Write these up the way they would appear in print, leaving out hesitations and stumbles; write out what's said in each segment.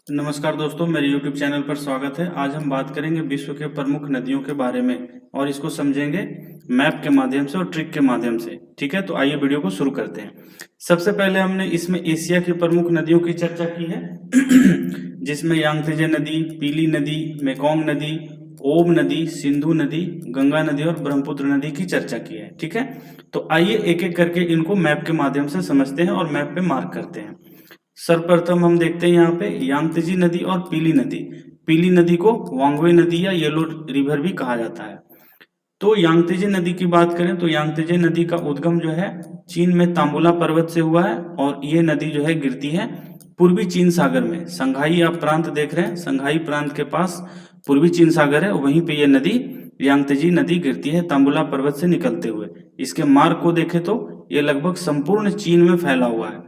नमस्कार दोस्तों, मेरे YouTube चैनल पर स्वागत है। आज हम बात करेंगे विश्व के प्रमुख नदियों के बारे में और इसको समझेंगे मैप के माध्यम से और ट्रिक के माध्यम से। ठीक है, तो आइए वीडियो को शुरू करते हैं। सबसे पहले हमने इसमें एशिया की प्रमुख नदियों की चर्चा की है जिसमें यांगत्जे नदी, पीली नदी, मेकोंग नदी, ओब नदी, सिंधु नदी, गंगा नदी और ब्रह्मपुत्र नदी की चर्चा की है। ठीक है, तो आइए एक एक करके इनको मैप के माध्यम से समझते हैं और मैप पे मार्क करते हैं। सर्वप्रथम हम देखते हैं यहाँ पे यांगत्जे नदी और पीली नदी। पीली नदी को वांगवे नदी या येलो रिवर भी कहा जाता है। तो यांगत्जे नदी की बात करें तो यांगत्जे नदी का उद्गम जो है चीन में तांबुला पर्वत से हुआ है और ये नदी जो है गिरती है पूर्वी चीन सागर में। संघाई आप प्रांत देख रहे हैं, संघाई प्रांत के पास पूर्वी चीन सागर है, वहीं पे ये नदी यांगत्जे नदी गिरती है तांबुला पर्वत से निकलते हुए। इसके मार्ग को देखें तो ये लगभग संपूर्ण चीन में फैला हुआ है,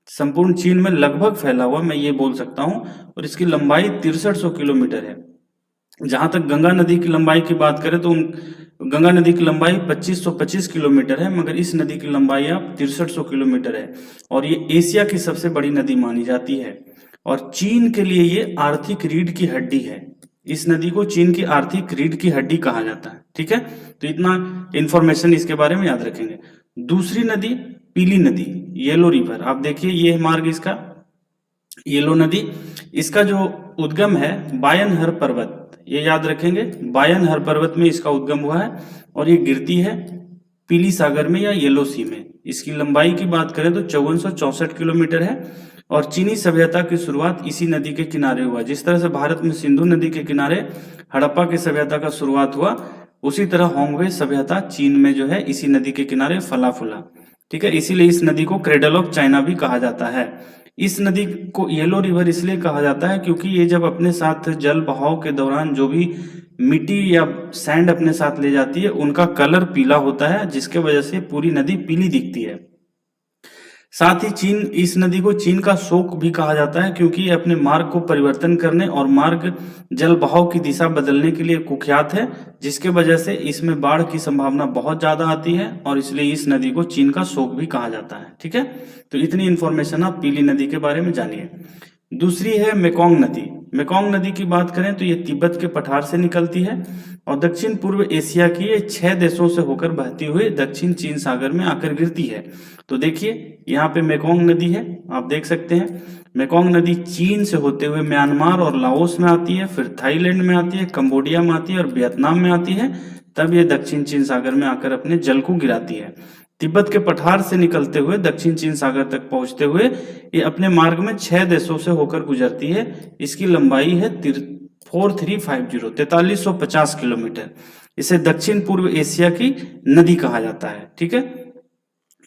संपूर्ण चीन में लगभग फैला हुआ मैं ये बोल सकता हूं, और इसकी लंबाई 6300 किलोमीटर है। जहां तक गंगा नदी की लंबाई की बात करें तो गंगा नदी की लंबाई 2525 किलोमीटर है, मगर इस नदी की लंबाई अब 6300 किलोमीटर है और ये एशिया की सबसे बड़ी नदी मानी जाती है और चीन के लिए ये आर्थिक रीढ़ की हड्डी है। इस नदी को चीन की आर्थिक रीढ़ की हड्डी कहा जाता है। ठीक है, तो इतना इंफॉर्मेशन इसके बारे में याद रखेंगे। दूसरी नदी पीली नदी, येलो रिवर। आप देखिए ये मार्ग इसका येलो नदी, इसका जो उद्गम है बायनहर पर्वत, ये याद रखेंगे, बायनहर पर्वत में इसका उद्गम हुआ है और ये गिरती है पीली सागर में या येलो सी में। इसकी लंबाई की बात करें तो 5464 किलोमीटर है और चीनी सभ्यता की शुरुआत इसी नदी के किनारे हुआ। जिस तरह से भारत में सिंधु नदी के किनारे हड़प्पा की सभ्यता का शुरुआत हुआ, उसी तरह होंगवे सभ्यता चीन में जो है इसी नदी के किनारे फला फूला। ठीक है, इसीलिए इस नदी को क्रेडल ऑफ चाइना भी कहा जाता है। इस नदी को येलो रिवर इसलिए कहा जाता है क्योंकि ये जब अपने साथ जल बहाव के दौरान जो भी मिट्टी या सैंड अपने साथ ले जाती है उनका कलर पीला होता है, जिसके वजह से पूरी नदी पीली दिखती है। साथ ही चीन, इस नदी को चीन का शोक भी कहा जाता है क्योंकि ये अपने मार्ग को परिवर्तन करने और मार्ग जल बहाव की दिशा बदलने के लिए कुख्यात है, जिसके वजह से इसमें बाढ़ की संभावना बहुत ज्यादा आती है और इसलिए इस नदी को चीन का शोक भी कहा जाता है। ठीक है, तो इतनी इंफॉर्मेशन आप पीली नदी के बारे में जानिए। दूसरी है मेकोंग नदी। मेकोंग नदी की बात करें तो ये तिब्बत के पठार से निकलती है और दक्षिण पूर्व एशिया की ये 6 देशों से होकर बहती हुई दक्षिण चीन सागर में आकर गिरती है। तो देखिए यहाँ पे मेकोंग नदी है, आप देख सकते हैं। मेकोंग नदी चीन से होते हुए म्यांमार और लाओस में आती है, फिर थाईलैंड में आती है, कंबोडिया में आती है और वियतनाम में आती है, तब ये दक्षिण चीन सागर में आकर अपने जल को गिराती है। तिब्बत के पठार से निकलते हुए दक्षिण चीन सागर तक पहुंचते हुए ये अपने मार्ग में 6 देशों से होकर गुजरती है। इसकी लंबाई है 4350 किलोमीटर। इसे दक्षिण पूर्व एशिया की नदी कहा जाता है। ठीक है,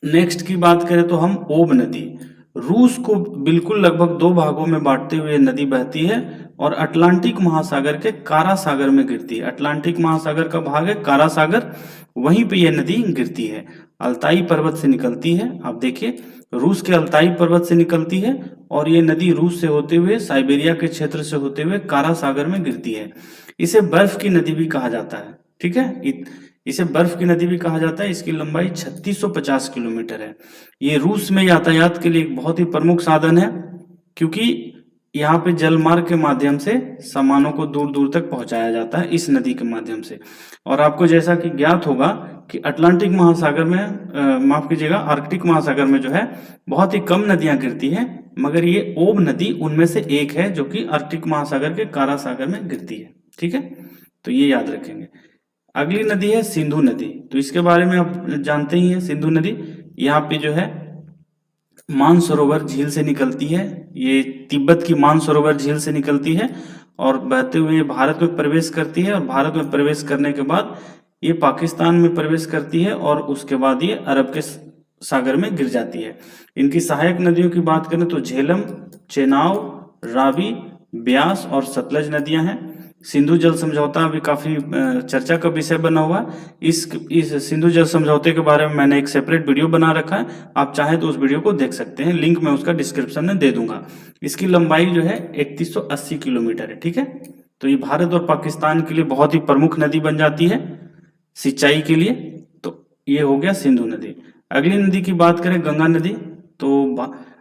नेक्स्ट की बात करें तो हम ओब नदी। रूस को बिल्कुल लगभग 2 भागों में बांटते हुए नदी बहती है और अटलांटिक महासागर के कारा सागर में गिरती है। अटलांटिक महासागर का भाग है कारा सागर, वहीं पे यह नदी गिरती है। अल्ताई पर्वत से निकलती है, आप देखिए रूस के अल्ताई पर्वत से निकलती है और ये नदी रूस से होते हुए साइबेरिया के क्षेत्र से होते हुए कारा सागर में गिरती है। इसे बर्फ की नदी भी कहा जाता है। ठीक है, इसे बर्फ की नदी भी कहा जाता है। इसकी लंबाई 3650 किलोमीटर है। ये रूस में यातायात के लिए एक बहुत ही प्रमुख साधन है क्योंकि यहाँ पे जल मार्ग के माध्यम से सामानों को दूर दूर तक पहुंचाया जाता है इस नदी के माध्यम से। और आपको जैसा कि ज्ञात होगा कि अटलांटिक महासागर में माफ कीजिएगा, आर्कटिक महासागर में जो है बहुत ही कम नदियां गिरती हैं, मगर ये ओब नदी उनमें से एक है जो कि आर्कटिक महासागर के कारा सागर में गिरती है। ठीक है, तो ये याद रखेंगे। अगली नदी है सिंधु नदी। तो इसके बारे में आप जानते ही हैं, सिंधु नदी यहाँ पे जो है मानसरोवर झील से निकलती है। ये तिब्बत की मानसरोवर झील से निकलती है और बहते हुए भारत में प्रवेश करती है और भारत में प्रवेश करने के बाद ये पाकिस्तान में प्रवेश करती है और उसके बाद ये अरब के सागर में गिर जाती है। इनकी सहायक नदियों की बात करें तो झेलम, चेनाब, रावी, ब्यास और सतलज नदियां हैं। सिंधु जल समझौता अभी काफी चर्चा का विषय बना हुआ है। इस सिंधु जल समझौते के बारे में मैंने एक सेपरेट वीडियो बना रखा है, आप चाहे तो उस वीडियो को देख सकते हैं, लिंक मैं उसका डिस्क्रिप्शन में दे दूंगा। इसकी लंबाई जो है 3180 किलोमीटर है। ठीक है, तो ये भारत और पाकिस्तान के लिए बहुत ही प्रमुख नदी बन जाती है सिंचाई के लिए। तो ये हो गया सिंधु नदी। अगली नदी की बात करें गंगा नदी। तो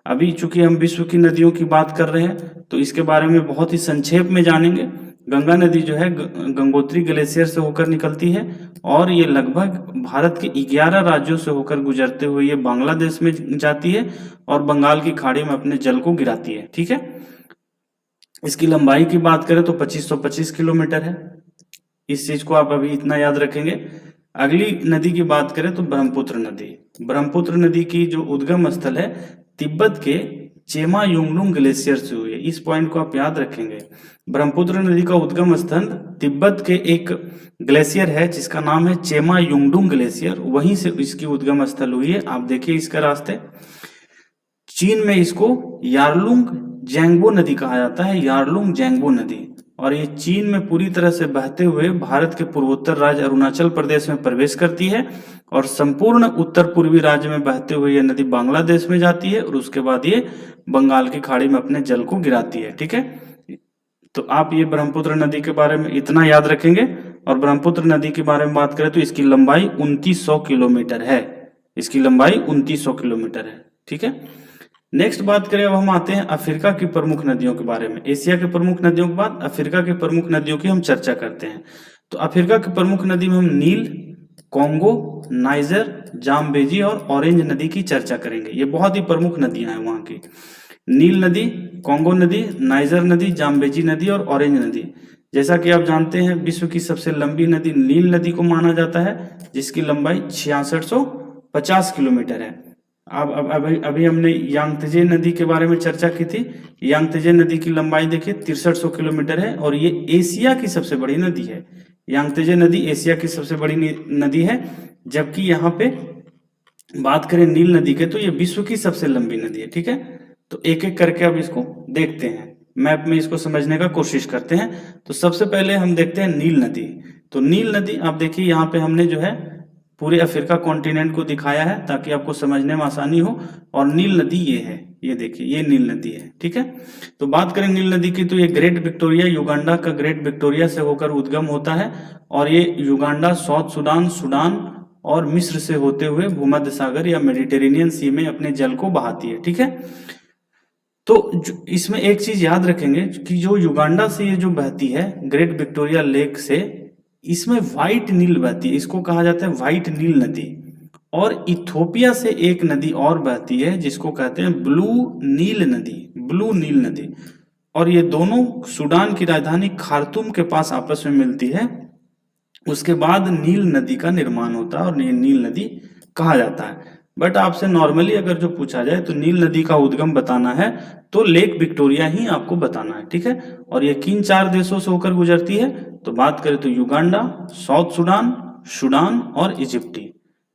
अभी चूंकि हम विश्व की नदियों की बात कर रहे हैं तो इसके बारे में बहुत ही संक्षेप में जानेंगे। गंगा नदी जो है गंगोत्री ग्लेशियर से होकर निकलती है और ये लगभग भारत के 11 राज्यों से होकर गुजरते हुए ये बांग्लादेश में जाती है और बंगाल की खाड़ी में अपने जल को गिराती है। ठीक है, इसकी लंबाई की बात करें तो 2525 किलोमीटर है। इस चीज को आप अभी इतना याद रखेंगे। अगली नदी की बात करें तो ब्रह्मपुत्र नदी। ब्रह्मपुत्र नदी की जो उद्गम स्थल है तिब्बत के चेमा युंगलुंग ग्लेशियर से हुई है। इस पॉइंट को आप याद रखेंगे। ब्रह्मपुत्र नदी का उद्गम स्थल तिब्बत के एक ग्लेशियर है जिसका नाम है चेमा युंगडुंग ग्लेशियर, वहीं से इसकी उद्गम स्थल हुई है। आप देखिए इसका रास्ते, चीन में इसको यारलुंग जैंगबो नदी कहा जाता है, यारलुंग जैंगबो नदी। और ये चीन में पूरी तरह से बहते हुए भारत के पूर्वोत्तर राज्य अरुणाचल प्रदेश में प्रवेश करती है और संपूर्ण उत्तर पूर्वी राज्य में बहते हुए यह नदी बांग्लादेश में जाती है और उसके बाद ये बंगाल की खाड़ी में अपने जल को गिराती है। ठीक है, तो आप ये ब्रह्मपुत्र नदी के बारे में इतना याद रखेंगे। और ब्रह्मपुत्र नदी के बारे में बात करें तो इसकी लंबाई 2900 किलोमीटर है। इसकी लंबाई 2900 किलोमीटर है। ठीक है, नेक्स्ट बात करें, अब हम आते हैं अफ्रीका की प्रमुख नदियों के बारे में। एशिया की प्रमुख नदियों के बाद अफ्रीका की प्रमुख नदियों की हम चर्चा करते हैं। तो अफ्रीका की प्रमुख नदी में हम नील, कॉन्गो, नाइजर, जाम्बेजी और ऑरेंज नदी की चर्चा करेंगे। ये बहुत ही प्रमुख नदियां हैं वहां की। नील नदी, कॉन्गो नदी, नाइजर नदी, जाम्बेजी नदी और ऑरेंज नदी। जैसा कि आप जानते हैं विश्व की सबसे लंबी नदी नील नदी को माना जाता है जिसकी लंबाई 6650 किलोमीटर है। अब अभी हमने यांगत्जे नदी के बारे में चर्चा की थी। यांगत्जे नदी की लंबाई देखिए 6300 किलोमीटर है और ये एशिया की सबसे बड़ी नदी है। यांगत्जे नदी एशिया की सबसे बड़ी नदी है, जबकि यहाँ पे बात करें नील नदी के तो ये विश्व की सबसे लंबी नदी है। ठीक है, तो एक एक करके अब इसको देखते हैं, मैप में इसको समझने का कोशिश करते हैं। तो सबसे पहले हम देखते हैं नील नदी। तो नील नदी आप देखिए यहाँ पे हमने जो है पूरे अफ्रीका कॉन्टिनेंट को दिखाया है ताकि आपको समझने में आसानी हो। और नील नदी ये है, ये देखिए ये नील नदी है। ठीक है, तो बात करें नील नदी की तो ये ग्रेट विक्टोरिया, युगांडा का ग्रेट विक्टोरिया से होकर उद्गम होता है और ये युगांडा, साउथ सूडान, सूडान और मिस्र से होते हुए भूमध्य सागर या मेडिटेरेनियन सी में अपने जल को बहाती है। ठीक है, तो इसमें एक चीज याद रखेंगे कि जो युगांडा से ये जो बहती है ग्रेट विक्टोरिया लेक से, इसमें व्हाइट नील बहती है, इसको कहा जाता है व्हाइट नील नदी। और इथोपिया से एक नदी और बहती है जिसको कहते हैं ब्लू नील नदी, ब्लू नील नदी। और ये दोनों सूडान की राजधानी खार्तूम के पास आपस में मिलती है। उसके बाद नील नदी का निर्माण होता है और नील नदी कहा जाता है। बट आपसे नॉर्मली अगर जो पूछा जाए तो नील नदी का उद्गम बताना है तो लेक विक्टोरिया ही आपको बताना है। ठीक है, और ये किन 4 देशों से होकर गुजरती है तो बात करें तो युगांडा, साउथ सूडान, सूडान और इजिप्टी।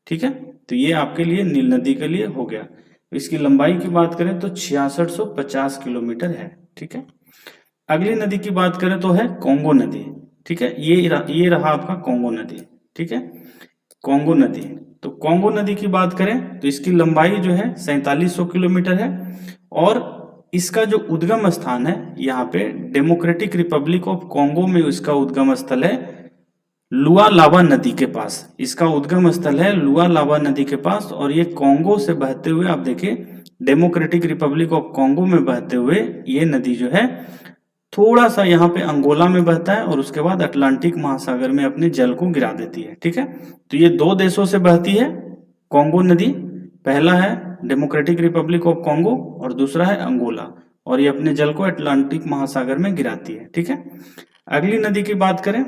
ठीक है, तो ये आपके लिए नील नदी के लिए हो गया। इसकी लंबाई की बात करें तो 6650 किलोमीटर है। ठीक है, अगली नदी की बात करें तो है कॉन्गो नदी। ठीक है, ये रहा आपका कॉन्गो नदी। ठीक है, कॉन्गो नदी। तो कॉन्गो नदी की बात करें तो इसकी लंबाई जो है 4700 किलोमीटर है और इसका जो उद्गम स्थान है यहाँ पे डेमोक्रेटिक रिपब्लिक ऑफ कॉन्गो में इसका उद्गम स्थल है लुआलाबा नदी के पास। इसका उद्गम स्थल है लुआलाबा नदी के पास और ये कॉन्गो से बहते हुए आप देखिए डेमोक्रेटिक रिपब्लिक ऑफ कॉन्गो में बहते हुए ये नदी जो है थोड़ा सा यहाँ पे अंगोला में बहता है और उसके बाद अटलांटिक महासागर में अपने जल को गिरा देती है। ठीक है, तो ये 2 देशों से बहती है कॉन्गो नदी। पहला है डेमोक्रेटिक रिपब्लिक ऑफ कॉन्गो और दूसरा है अंगोला, और ये अपने जल को अटलांटिक महासागर में गिराती है। ठीक है, अगली नदी की बात करें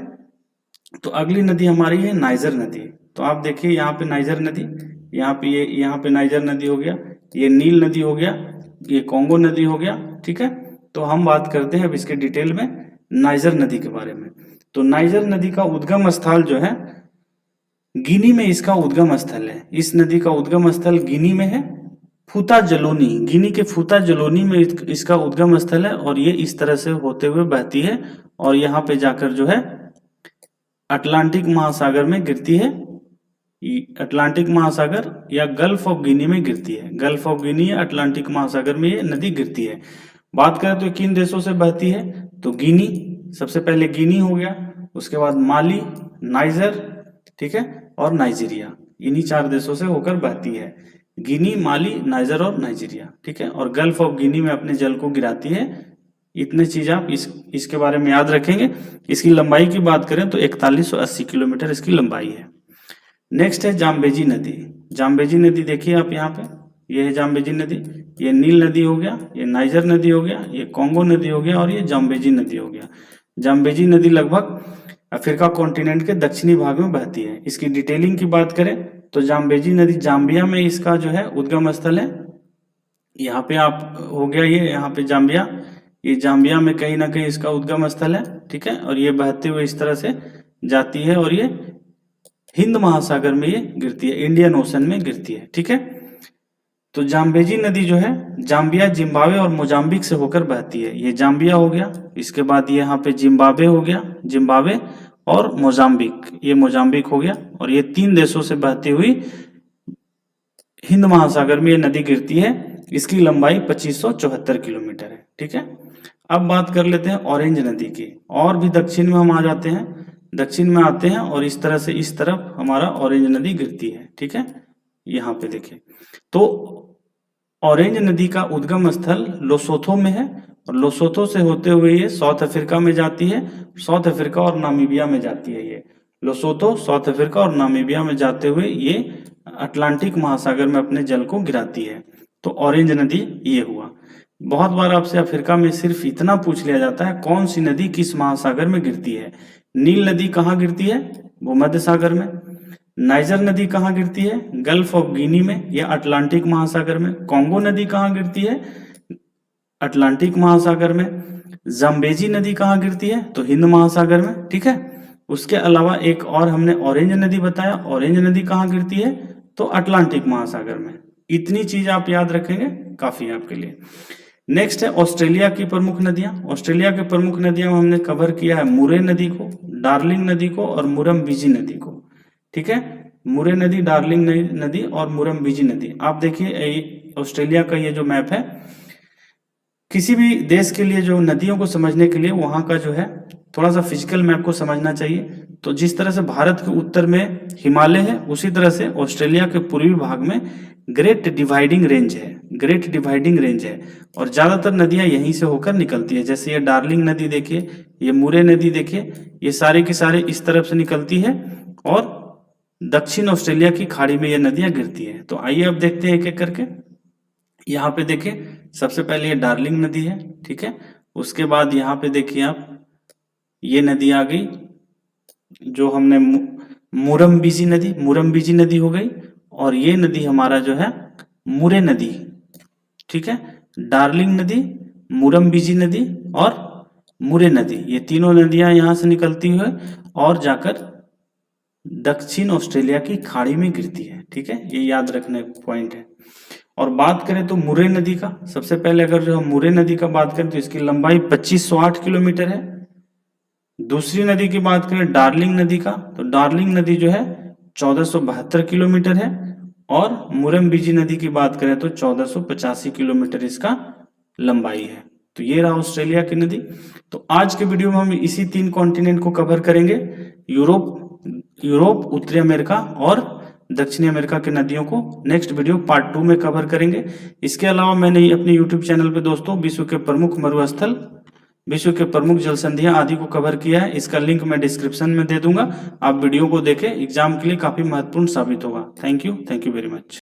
तो अगली नदी हमारी है नाइजर नदी। तो आप देखिए यहाँ पे नाइजर नदी, यहाँ पे नाइजर नदी हो गया, ये नील नदी हो गया, ये कॉन्गो नदी हो गया। ठीक है, तो हम बात करते हैं अब इसके डिटेल में नाइजर नदी के बारे में। तो नाइजर नदी का उद्गम स्थल जो है गिनी में इसका उद्गम स्थल है। इस नदी का उद्गम स्थल गिनी में है, फूता जलोनी, गिनी के फूता जलोनी में इसका उद्गम स्थल है और ये इस तरह से होते हुए बहती है और यहाँ पे जाकर जो है अटलांटिक महासागर में गिरती है। अटलांटिक महासागर या गल्फ ऑफ गिनी में गिरती है। गल्फ ऑफ गिनी या अटलांटिक महासागर में ये नदी गिरती है। बात करें तो किन देशों से बहती है तो गिनी, सबसे पहले गिनी हो गया, उसके बाद माली, नाइजर, ठीक है, और नाइजीरिया, इन्हीं 4 देशों से होकर बहती है। गिनी, माली, नाइजर और नाइजीरिया, ठीक है। और गल्फ ऑफ गिनी में अपने जल को गिराती है। इतने चीज आप इसके बारे में याद रखेंगे। इसकी लंबाई की बात करें तो 4180 किलोमीटर इसकी लंबाई है। नेक्स्ट है जाम्बेजी नदी। जाम्बेजी नदी देखिए आप यहाँ पे, ये है जाम्बेजी नदी। ये नील नदी हो गया, ये नाइजर नदी हो गया, ये कॉन्गो नदी हो गया और ये जाम्बेजी नदी हो गया। जाम्बेजी नदी लगभग अफ्रीका कॉन्टिनेंट के दक्षिणी भाग में बहती है। इसकी डिटेलिंग की बात करें तो जाम्बेजी नदी जाम्बिया में इसका जो है उद्गम स्थल है। यहाँ पे आप हो गया ये, यहाँ पे जाम्बिया, ये जाम्बिया में कहीं ना कहीं इसका उद्गम स्थल है, ठीक है। और ये बहते हुए इस तरह से जाती है और ये हिंद महासागर में ये गिरती है, इंडियन ओशन में गिरती है, ठीक है। तो जाम्बेजी नदी जो है जाम्बिया, जिम्बाब्वे और मोजाम्बिक से होकर बहती है। ये जाम्बिया हो गया, इसके बाद ये यहाँ पे जिम्बाब्वे हो गया, जिम्बाब्वे और मोजाम्बिक, ये मोजाम्बिक हो गया। और ये 3 देशों से बहती हुई हिंद महासागर में ये नदी गिरती है। इसकी लंबाई 2574 किलोमीटर है, ठीक है। अब बात कर लेते हैं ऑरेंज नदी की। और भी दक्षिण में हम आ जाते हैं, दक्षिण में आते हैं और इस तरह से इस तरफ हमारा ऑरेंज नदी गिरती है, ठीक है। यहाँ पे देखिए तो ऑरेंज नदी का उद्गम स्थल लोसोथो में है और लोसोथो से होते हुए ये साउथ अफ्रीका में जाती है। साउथ अफ्रीका और नामीबिया में जाती है। ये लोसोथो, साउथ अफ्रीका और नामीबिया में जाते हुए ये अटलांटिक महासागर में अपने जल को गिराती है। तो ऑरेंज नदी ये हुआ। बहुत बार आपसे अफ्रीका में सिर्फ इतना पूछ लिया जाता है कौन सी नदी किस महासागर में गिरती है। नील नदी कहाँ गिरती है? भूमध्य सागर में। नाइजर नदी कहाँ गिरती है? गल्फ ऑफ गिनी में या अटलांटिक महासागर में। कॉन्गो नदी कहाँ गिरती है? अटलांटिक महासागर में। जाम्बेजी नदी कहाँ गिरती है? तो हिंद महासागर में, ठीक है। उसके अलावा एक और हमने ऑरेंज नदी बताया, ऑरेंज नदी कहाँ गिरती है? तो अटलांटिक महासागर में। इतनी चीज आप याद रखेंगे काफी है आपके लिए। नेक्स्ट है ऑस्ट्रेलिया की प्रमुख नदियां। ऑस्ट्रेलिया की प्रमुख नदियां हमने कवर किया है मुरे नदी को, डार्लिंग नदी को और मुरम्बीजी नदी को, ठीक है। मुरे नदी, डार्लिंग नदी और मुरम्बीजी नदी। आप देखिए ऑस्ट्रेलिया का ये जो मैप है, किसी भी देश के लिए जो नदियों को समझने के लिए वहां का जो है थोड़ा सा फिजिकल मैप को समझना चाहिए। तो जिस तरह से भारत के उत्तर में हिमालय है, उसी तरह से ऑस्ट्रेलिया के पूर्वी भाग में ग्रेट डिवाइडिंग रेंज है, ग्रेट डिवाइडिंग रेंज है। और ज्यादातर नदियां यहीं से होकर निकलती है। जैसे ये डार्लिंग नदी देखिए, ये मुरे नदी देखिए, ये सारे के सारे इस तरफ से निकलती है और दक्षिण ऑस्ट्रेलिया की खाड़ी में ये नदियां गिरती है। तो आइए अब देखते हैं एक एक करके। यहाँ पे देखिए सबसे पहले ये डार्लिंग नदी है, ठीक है। उसके बाद यहाँ पे देखिए आप, ये नदी आ गई जो हमने मुरम्बीजी नदी, मुरम्बीजी नदी हो गई। और ये नदी हमारा जो है मुरे नदी, ठीक है। डार्लिंग नदी, मुरम्बीजी नदी और मुरे नदी, ये तीनों नदियां यहां से निकलती हुई और जाकर दक्षिण ऑस्ट्रेलिया की खाड़ी में गिरती है, ठीक है। ये याद रखने पॉइंट है। और बात करें तो मुरे नदी का, सबसे पहले अगर जो हम मुरे नदी का बात करें तो इसकी लंबाई 2508 किलोमीटर है। दूसरी नदी की बात करें डार्लिंग नदी का, तो डार्लिंग नदी जो है 1472 किलोमीटर है। और मुरम्बीजी नदी की बात करें तो 1485 किलोमीटर इसका लंबाई है। तो ये रहा ऑस्ट्रेलिया की नदी। तो आज के वीडियो में हम इसी 3 कॉन्टिनेंट को कवर करेंगे, यूरोप, उत्तरी अमेरिका और दक्षिणी अमेरिका की नदियों को नेक्स्ट वीडियो पार्ट 2 में कवर करेंगे। इसके अलावा मैंने अपने यूट्यूब चैनल पे दोस्तों विश्व के प्रमुख मरुस्थल, विश्व के प्रमुख जल संधियां आदि को कवर किया है। इसका लिंक मैं डिस्क्रिप्शन में दे दूंगा, आप वीडियो को देखें, एग्जाम के लिए काफी महत्वपूर्ण साबित होगा। Thank you very much.